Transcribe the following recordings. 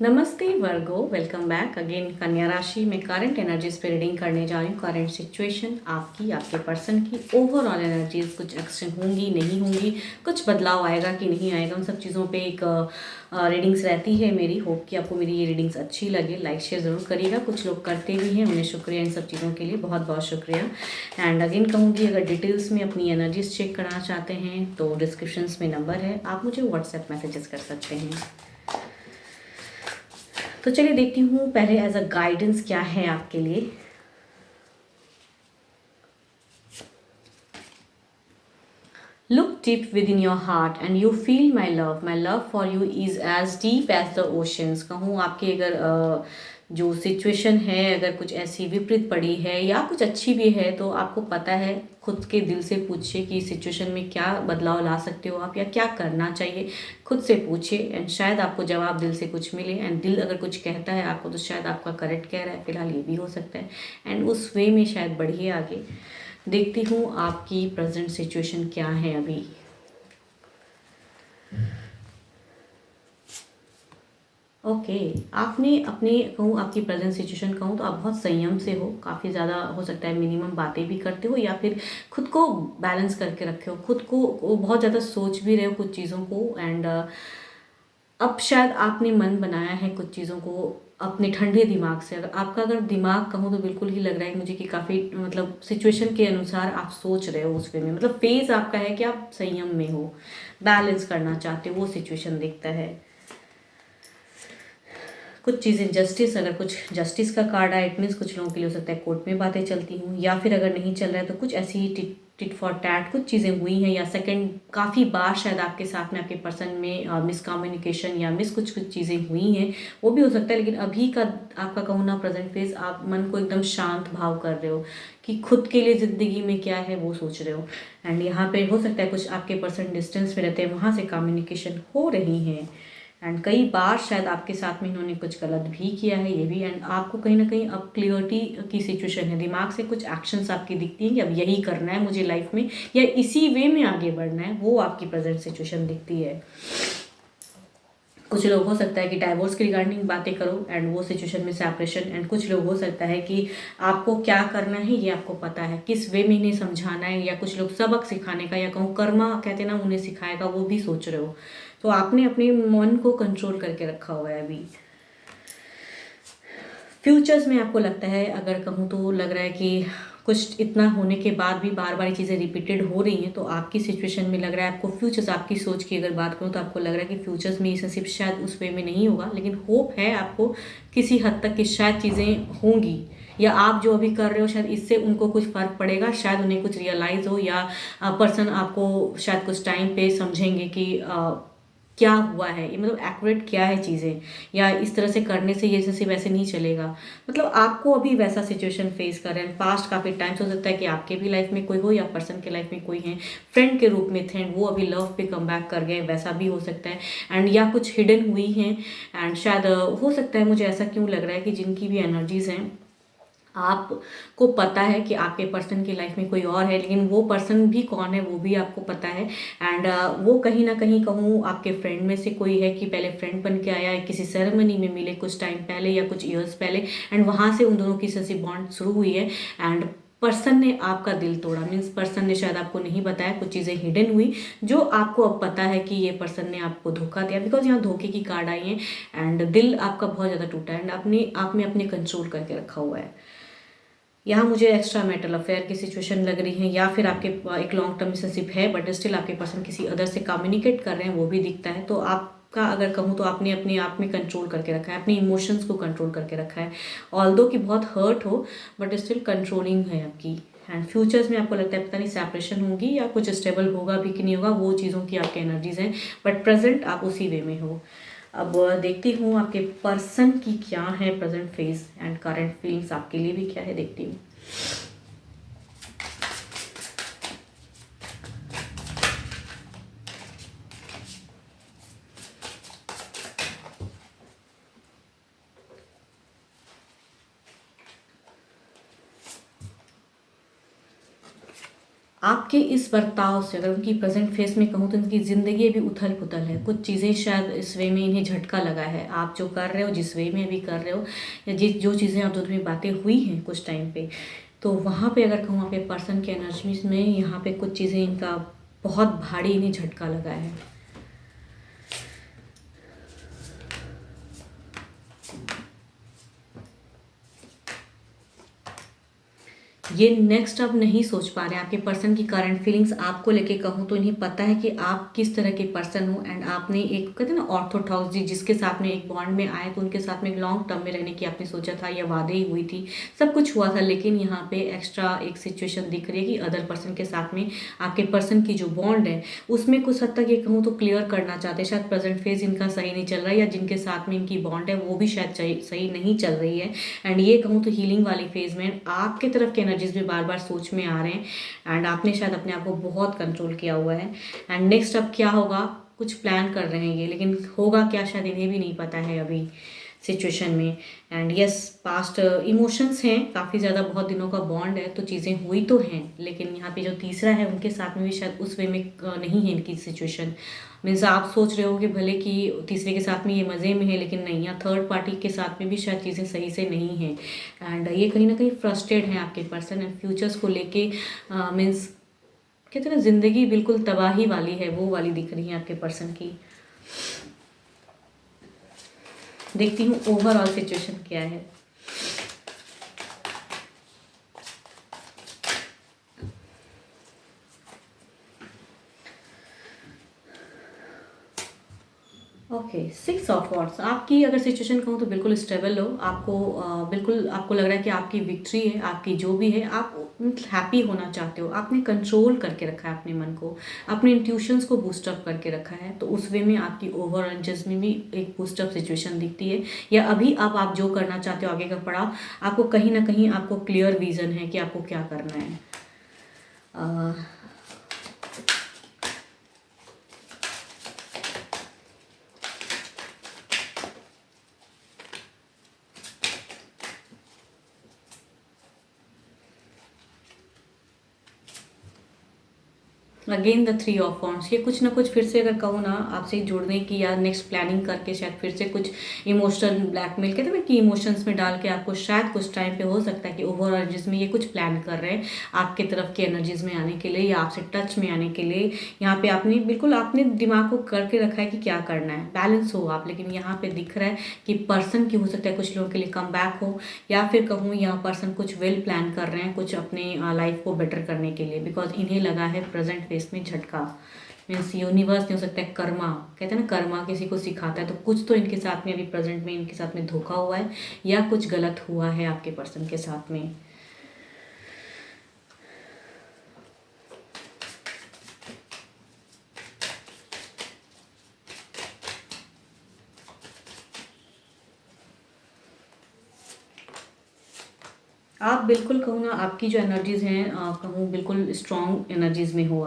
नमस्ते वर्गो, welcome back again. कन्या राशि में करंट एनर्जीज पे रीडिंग करने जा रही हूँ। करंट सिचुएशन आपकी, आपके पर्सन की ओवरऑल एनर्जीज कुछ एक्शन होंगी नहीं होंगी, कुछ बदलाव आएगा कि नहीं आएगा, उन सब चीज़ों पे एक रीडिंग्स रहती है मेरी। होप कि आपको मेरी ये रीडिंग्स अच्छी लगे। लाइक शेयर ज़रूर करिएगा। कुछ लोग करते भी हैं, उन्हें शुक्रिया इन सब चीज़ों के लिए, बहुत बहुत शुक्रिया। एंड अगेन कहूँगी, अगर डिटेल्स में अपनी एनर्जीज चेक करना चाहते हैं तो डिस्क्रिप्शंस में नंबर है, आप मुझे व्हाट्सएप मैसेजेस कर सकते हैं। तो चलिए देखती हूँ पहले एज अ गाइडेंस क्या है आपके लिए। Look deep within your heart and you feel my love. My love for you is as deep as the oceans. कहूँ आपकी अगर जो सिचुएशन है, अगर कुछ ऐसी विपरीत पड़ी है या कुछ अच्छी भी है, तो आपको पता है, खुद के दिल से पूछिए कि सिचुएशन में क्या बदलाव ला सकते हो आप या क्या करना चाहिए। खुद से पूछिए एंड शायद आपको जवाब दिल से कुछ मिले। एंड दिल अगर कुछ कहता है आपको तो शायद आपका करेक्ट कह रहा है, फिलहाल ये भी हो सकता है। एंड उस वे में शायद बढ़िए आगे। देखती हूँ आपकी प्रेजेंट सिचुएशन क्या है अभी। ओके, आपने अपने कहूँ आपकी प्रेजेंट सिचुएशन कहूँ तो आप बहुत संयम से हो, काफ़ी ज़्यादा हो सकता है मिनिमम बातें भी करते हो या फिर खुद को बैलेंस करके रखे हो, खुद को बहुत ज़्यादा सोच भी रहे हो कुछ चीज़ों को। एंड अब शायद आपने मन बनाया है कुछ चीज़ों को अपने ठंडे दिमाग से। अगर आपका अगर दिमाग कहूँ तो बिल्कुल ही लग रहा है मुझे कि काफ़ी मतलब सिचुएशन के अनुसार आप सोच रहे हो उस वे में, मतलब फेज आपका है कि आप संयम में हो, बैलेंस करना चाहते हो, वो सिचुएशन दिखता है। कुछ चीज़ें जस्टिस, अगर कुछ जस्टिस का कार्ड आए इट मीन्स कुछ लोगों के लिए हो सकता है कोर्ट में बातें चलती हूँ, या फिर अगर नहीं चल रहा है तो कुछ ऐसी टिट टिट फॉर टैट कुछ चीज़ें हुई हैं, या सेकंड काफ़ी बार शायद आपके साथ में आपके पर्सन में मिसकम्युनिकेशन या मिस कुछ कुछ चीज़ें हुई हैं, वो भी हो सकता है। लेकिन अभी का आपका कहूँ ना प्रेजेंट फेज, आप मन को एकदम शांत भाव कर रहे हो कि खुद के लिए ज़िंदगी में क्या है वो सोच रहे हो। एंड यहाँ पे हो सकता है कुछ आपके पर्सन डिस्टेंस में रहते हैं, वहाँ से कम्युनिकेशन हो रही हैं। एंड कई बार शायद आपके साथ में इन्होंने कुछ गलत भी किया है, ये भी। एंड आपको कहीं ना कहीं अब क्लियरिटी की सिचुएशन है, दिमाग से कुछ एक्शंस आपकी दिखती हैं कि अब यही करना है मुझे लाइफ में या इसी वे में आगे बढ़ना है, वो आपकी प्रेजेंट सिचुएशन दिखती है। कुछ लोग हो सकता है कि डाइवोर्स की रिगार्डिंग बातें करो एंड वो सिचुएशन में सेपरेशन। एंड कुछ लोग हो सकता है कि आपको क्या करना है ये आपको पता है, किस वे में इन्हें समझाना है, या कुछ लोग सबक सिखाने का या कहूँ कर्मा कहते हैं ना उन्हें सिखाएगा, वो भी सोच रहे हो। तो आपने अपने मन को कंट्रोल करके रखा हुआ है अभी। फ्यूचर्स में आपको लगता है, अगर कहूँ तो लग रहा है कि कुछ इतना होने के बाद भी बार बार चीज़ें रिपीटेड हो रही हैं, तो आपकी सिचुएशन में लग रहा है आपको फ्यूचर्स, आपकी सोच की अगर बात करूँ तो आपको लग रहा है कि फ्यूचर्स में रिलेशनशिप शायद उस वे में नहीं होगा, लेकिन होप है आपको किसी हद तक कि शायद चीज़ें होंगी, या आप जो अभी कर रहे हो शायद इससे उनको कुछ फ़र्क पड़ेगा, शायद उन्हें कुछ रियलाइज़ हो, या पर्सन आपको शायद कुछ टाइम पे समझेंगे कि क्या हुआ है, ये मतलब एक्यूरेट क्या है चीज़ें, या इस तरह से करने से ये जैसे वैसे नहीं चलेगा। मतलब आपको अभी वैसा सिचुएशन फेस कर रहे हैं। पास्ट काफ़ी टाइम से हो सकता है कि आपके भी लाइफ में कोई हो या पर्सन के लाइफ में कोई है, फ्रेंड के रूप में थे एंड वो अभी लव पे कम बैक कर गए, वैसा भी हो सकता है। एंड या कुछ हिडन हुई हैं एंड शायद हो सकता है, मुझे ऐसा क्यों लग रहा है कि जिनकी भी एनर्जीज हैं आपको पता है कि आपके पर्सन की लाइफ में कोई और है, लेकिन वो पर्सन भी कौन है वो भी आपको पता है। एंड वो कहीं ना कहीं कहूँ आपके फ्रेंड में से कोई है कि पहले फ्रेंड बन के आया है, किसी सेरेमनी में मिले कुछ टाइम पहले या कुछ ईयर्स पहले, एंड वहाँ से उन दोनों की ससी बॉन्ड शुरू हुई है। एंड पर्सन ने आपका दिल तोड़ा, मीन्स पर्सन ने शायद आपको नहीं बताया, कुछ चीज़ें हिडन हुई जो आपको अब पता है कि ये पर्सन ने आपको धोखा दिया, बिकॉज यहाँ धोखे की कार्ड आई है। एंड दिल आपका बहुत ज़्यादा टूटा है एंड आपने आप में अपने कंट्रोल करके रखा हुआ है। यहाँ मुझे एक्स्ट्रा मैरिटल अफेयर की सिचुएशन लग रही है, या फिर आपके एक लॉन्ग टर्म रिलेशनशिप है बट स्टिल आपके पर्सन किसी अदर से कम्युनिकेट कर रहे हैं, वो भी दिखता है। तो आपका अगर कहूँ तो आपने अपने आप में कंट्रोल करके रखा है, अपने इमोशंस को कंट्रोल करके रखा है, ऑल्दो कि बहुत हर्ट हो बट स्टिल कंट्रोलिंग है आपकी। एंड फ्यूचर्स में आपको लगता है पता नहीं सेपरेशन होगी या कुछ स्टेबल होगा भी कि नहीं होगा, वो चीज़ों की आपकी एनर्जीज हैं, बट प्रेजेंट आप उसी वे में हो। अब देखती हूँ आपके पर्सन की क्या है present phase and current feelings आपके लिए भी क्या है, देखती हूँ। आपके इस बर्ताव से अगर उनकी प्रेजेंट फेस में कहूँ तो उनकी ज़िंदगी अभी उथल पुथल है, कुछ चीज़ें शायद इस वे में इन्हें झटका लगा है। आप जो कर रहे हो, जिस वे में अभी कर रहे हो, या जिस जो चीज़ें आप दोनों में बातें हुई हैं कुछ टाइम पे, तो वहाँ पे अगर कहूँ आपके पर्सन के एनर्जीज में यहाँ पे कुछ चीज़ें इनका बहुत भारी इन्हें झटका लगा है। ये नेक्स्ट अब नहीं सोच पा रहे हैं। आपके पर्सन की करंट फीलिंग्स आपको लेके कहूँ तो इन्हें पता है कि आप किस तरह के पर्सन हो, एंड आपने एक कहते हैं ना ऑर्थोडॉक्स जिसके साथ में एक बॉन्ड में आए तो उनके साथ में एक लॉन्ग टर्म में रहने की आपने सोचा था, या वादे ही हुई थी, सब कुछ हुआ था, लेकिन यहाँ पे एक्स्ट्रा एक सिचुएशन दिख रही है कि अदर पर्सन के साथ में आपके पर्सन की जो बॉन्ड है उसमें कुछ हद तक ये कहूँ तो क्लियर करना चाहते हैं। शायद प्रेजेंट फेज इनका सही नहीं चल रहा है, या जिनके साथ में इनकी बॉन्ड है वो भी शायद सही नहीं चल रही है, एंड ये कहूँ तो हीलिंग वाली फेज में आपके तरफ के एनर्जीज भी बार बार सोच में आ रहे हैं, एंड आपने शायद अपने आप को बहुत कंट्रोल किया हुआ है। एंड नेक्स्ट अब क्या होगा, कुछ प्लान कर रहे हैं ये, लेकिन होगा क्या शायद इन्हें भी नहीं पता है अभी सिचुएशन में। एंड यस, पास्ट इमोशंस हैं काफ़ी ज़्यादा, बहुत दिनों का बॉन्ड है तो चीज़ें हुई तो हैं, लेकिन यहाँ पे जो तीसरा है उनके साथ में भी शायद उस वे में नहीं है इनकी सिचुएशन। मीन्स आप सोच रहे हो कि भले कि तीसरे के साथ में ये मज़े में है, लेकिन नहीं, या थर्ड पार्टी के साथ में भी शायद चीज़ें सही से नहीं हैं, एंड ये कहीं ना कहीं फ्रस्ट्रेट हैं आपके पर्सन, एंड फ्यूचर्स को लेके मीन्स कहते हैं ना ज़िंदगी बिल्कुल तबाही वाली है, वो वाली दिख रही है आपके पर्सन की। देखती हूँ ओवरऑल सिचुएशन क्या है। Okay, 6 of wands. आपकी अगर सिचुएशन कहूँ तो बिल्कुल स्टेबल हो, आपको बिल्कुल आपको लग रहा है कि आपकी विक्ट्री है, आपकी जो भी है, आप हैप्पी होना चाहते हो, आपने कंट्रोल करके रखा है अपने मन को, अपने इंट्यूशंस को बूस्टअप करके रखा है, तो उस वे में आपकी ओवरऑल जज में भी एक बूस्टअप सिचुएशन दिखती है, या अभी अब आप जो करना चाहते हो आगे का पड़ाव, आपको कहीं ना कहीं आपको क्लियर विजन है कि आपको क्या करना है। Again the 3 of wands. ये कुछ ना कुछ फिर से अगर कहूँ ना आपसे जुड़ने की, या नेक्स्ट प्लानिंग करके शायद फिर से कुछ इमोशनल ब्लैकमेल कहते हैं ना कि इमोशंस में डाल के आपको शायद कुछ टाइम पे हो सकता है कि ओवर एनर्जीज में ये कुछ प्लान कर रहे हैं आपके तरफ के एनर्जीज में आने के लिए, या आपसे टच में आने के लिए। यहाँ पे आपने बिल्कुल आपने दिमाग को करके रखा है कि क्या करना है, बैलेंस हो आप, लेकिन यहाँ पे दिख रहा है कि पर्सन की हो सकता है कुछ लोगों के लिए कम बैक हो, या फिर कहूँ यहाँ पर्सन कुछ वेल प्लान कर रहे हैं कुछ अपने लाइफ को बेटर करने के लिए, बिकॉज इन्हें लगा है प्रेजेंट फेस में झटका। मीन्स यूनिवर्स नहीं हो सकता है, कर्मा कहते हैं ना, कर्मा किसी को सिखाता है, तो कुछ तो इनके साथ में अभी प्रेजेंट में इनके साथ में धोखा हुआ है, या कुछ गलत हुआ है आपके पर्सन के साथ में। आप बिल्कुल कहूँ ना आपकी जो एनर्जीज़ हैं कहूँ बिल्कुल स्ट्रॉन्ग एनर्जीज़ में हो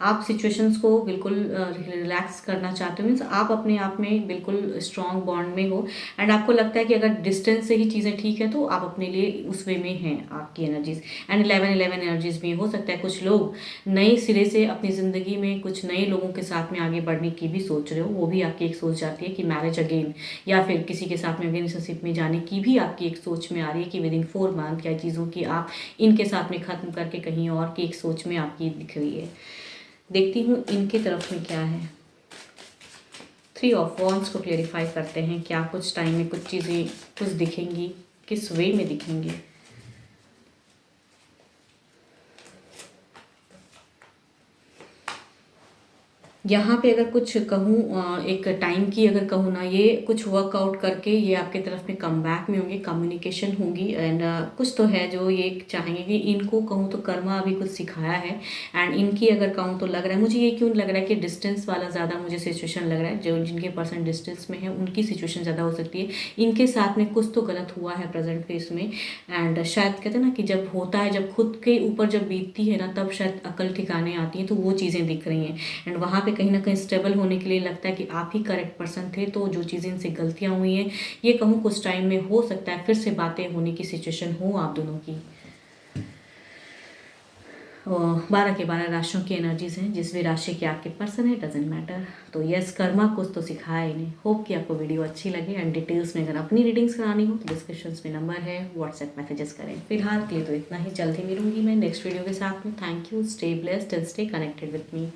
आप सिचुएशंस को बिल्कुल रिलैक्स करना चाहते हो, मीन्स आप अपने आप में बिल्कुल स्ट्रॉन्ग बॉन्ड में हो, एंड आपको लगता है कि अगर डिस्टेंस से ही चीज़ें ठीक है तो आप अपने लिए उस वे में हैं आपकी एनर्जीज़। एंड 11-11 एनर्जीज़ में हो सकता है कुछ लोग नए सिरे से अपनी ज़िंदगी में कुछ नए लोगों के साथ में आगे बढ़ने की भी सोच रहे हो, वो भी आपकी एक सोच जाती है कि मैरिज अगेन, या फिर किसी के साथ में अगेन रिलेशनशिप में जाने की भी आपकी एक सोच में आ रही है कि विद इन 4 मंथ या चीज़ों की आप इनके साथ में ख़त्म करके कहीं और की एक सोच में आपकी दिख रही है। देखती हूँ इनके तरफ में क्या है। 3 ऑफ वॉन्ड्स को क्लेरिफाई करते हैं, क्या कुछ टाइम में कुछ चीज़ें कुछ दिखेंगी, किस वे में दिखेंगी। यहाँ पे अगर कुछ कहूँ एक टाइम की अगर कहूँ ना, ये कुछ वर्कआउट करके ये आपके तरफ में कम बैक में होंगे, कम्युनिकेशन होंगी, एंड कुछ तो है जो ये चाहेंगे कि इनको कहूँ तो कर्मा अभी कुछ सिखाया है, एंड इनकी अगर कहूँ तो लग रहा है मुझे, ये क्यों लग रहा है कि डिस्टेंस वाला ज़्यादा मुझे सिचुएशन लग रहा है, जो जिनके पर्सन डिस्टेंस में है उनकी सिचुएशन ज़्यादा हो सकती है। इनके साथ में कुछ तो गलत हुआ है प्रेजेंट फेस में, एंड शायद कहते हैं ना कि जब होता है, जब खुद के ऊपर जब बीतती है ना, तब शायद अकल ठिकाने आती है, तो वो चीज़ें दिख रही हैं, एंड वहाँ पे कहीं ना कहीं स्टेबल होने के लिए लगता है कि आप ही करेक्ट पर्सन थे, तो जो चीज़ें इनसे गलतियाँ हुई हैं ये कहूँ कुछ टाइम में हो सकता है फिर से बातें होने की सिचुएशन हो आप दोनों की। और 12 के 12 राशियों की एनर्जीज हैं, जिस भी राशि के आपके पर्सन है डजेंट मैटर। तो यस, कर्मा कुछ तो सिखाया इन्हें। होप कि आपको वीडियो अच्छी लगे एंड डिटेल्स में अगर अपनी रीडिंग्स करानी हो तो डिस्क्रिप्शन में नंबर है, व्हाट्सएप मैसेजेस करें। फिलहाल के लिए तो इतना ही, जल्द ही मिलूंगी मैं नेक्स्ट वीडियो के साथ में। Thank you, stay blessed and stay connected with me.